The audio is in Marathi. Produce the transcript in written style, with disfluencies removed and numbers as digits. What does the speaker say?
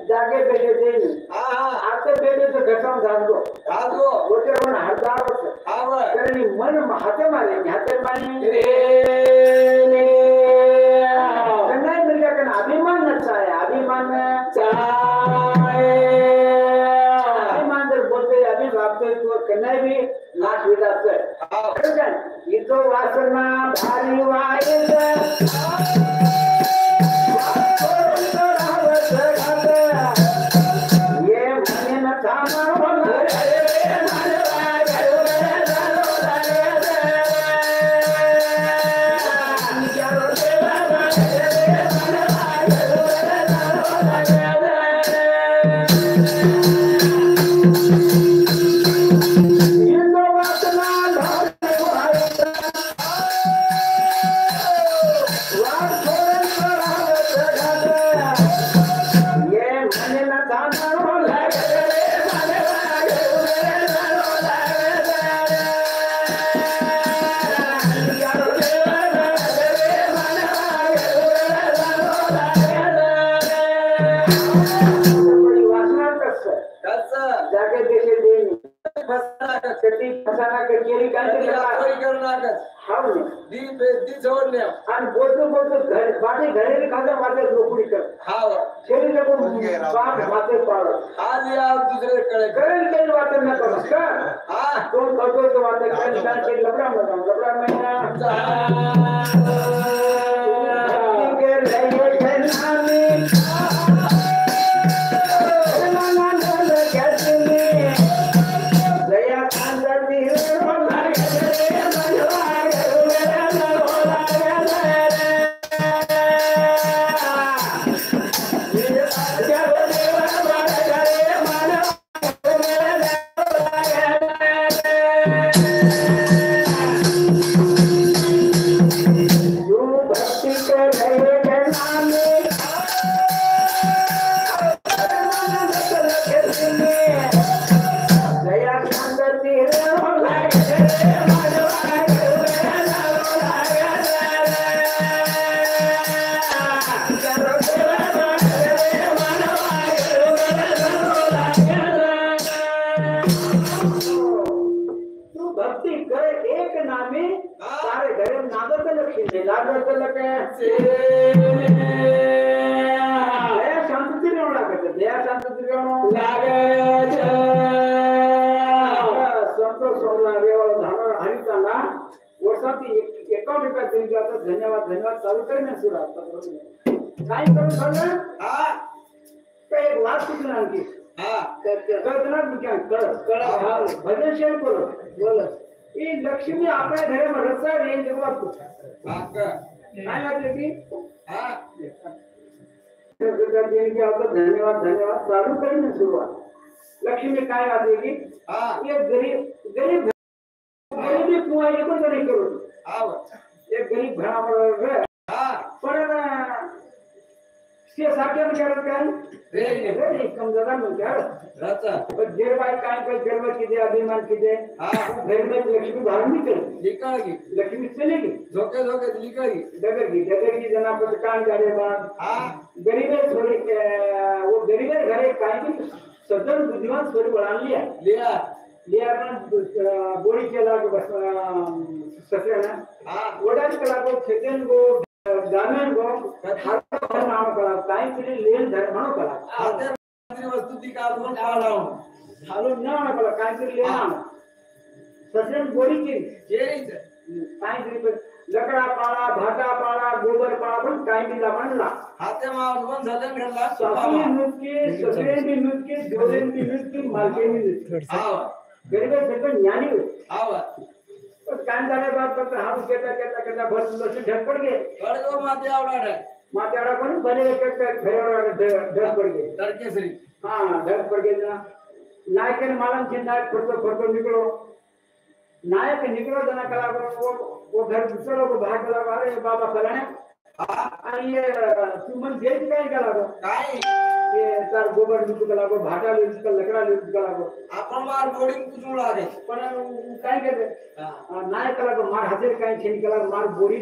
जागे बेटे देनी आते बेटे तो घटम धांगो बोटे मन हरदावत करनी मन हाथे मारे रे कन्या मिल गया अभिमान अच्छा है अभिमान बोलते अभी भागते तो कन्या भी नाच विदाते ये तो वासना भारी वायस बोलतो बोलतो बाटे घरी खाजा वाटे लोकडी कर शेरी को बाप वाटे पाड़ दूसरे करेल के वाटे न करो का तो करतो तो वाटे कर के लबड़ा महीना के रहे जनामी धन्यवाद धन्यवाद चालू करेन सुरुवात काय करू सांगा काय एक वाद सुचला आणखी कळणार मी काय कळ भजन शेअर करू बोल ही लक्ष्मी आपल्या घरी रस्ता येईल तेव्हा काय वाटलं की धन्यवाद धन्यवाद चालू करेन सुरुवात लक्ष्मी काय वाटली की एक गरीब गरीबी कुवा एकूण नाही करू एक गरीब घरावर पण साख्या करत काय रे कमजोर म्हणतात देर बाई काय काय गर्व किती अभिमान किती घर में लक्ष्मी बाहर निकल लक्ष्मी चलेगी झोके झोके डगर की जना पर कान जाने बाद गरीब थोड़ी वो गरीब घरे काय की सदन बुद्धिमान स्वरूप बना लिया बोरी केला बस सत्य ना वडाच कला को खेतन को दामन को हर नाम कला काय के लेन धर्म म्हणो कला आते वस्तु ती का आपण पाळाव हालो ना कला काय के लेन सत्य बोरी की जेरीच काय के लकड़ा पाळा भाटा पाळा गोबर पाळा पण काय की लावणला हाते मार पण सदन घडला सफी नुकी सफे भी नुकी जोरेन भी नुकी मालके भी नुकी गरीब सगळं ज्ञानी आवा कान जाने बात पर हाथ कहता भर सुंदर से झटपट गए गड़गो माते आवड़ा कोनी बने कहता घरेवाला डर पड़ गए डर के सरी हां डर पड़ गए ना नायक ने मालूम थी नायक फोटो निकलो नायक निकलो जना कला वो घर दूसरा को भाग लगा अरे बाबा फलाने आणि तुमन देख काय कला काय ये तार गोबर निकल लागो भाटा ले निकल लकड़ा ले निकल लागो आपण मार बोर्डिंग कुछ उड़ा दे पण काय कहते नायक कला को मार हाथे काय छेन कला मार बोरी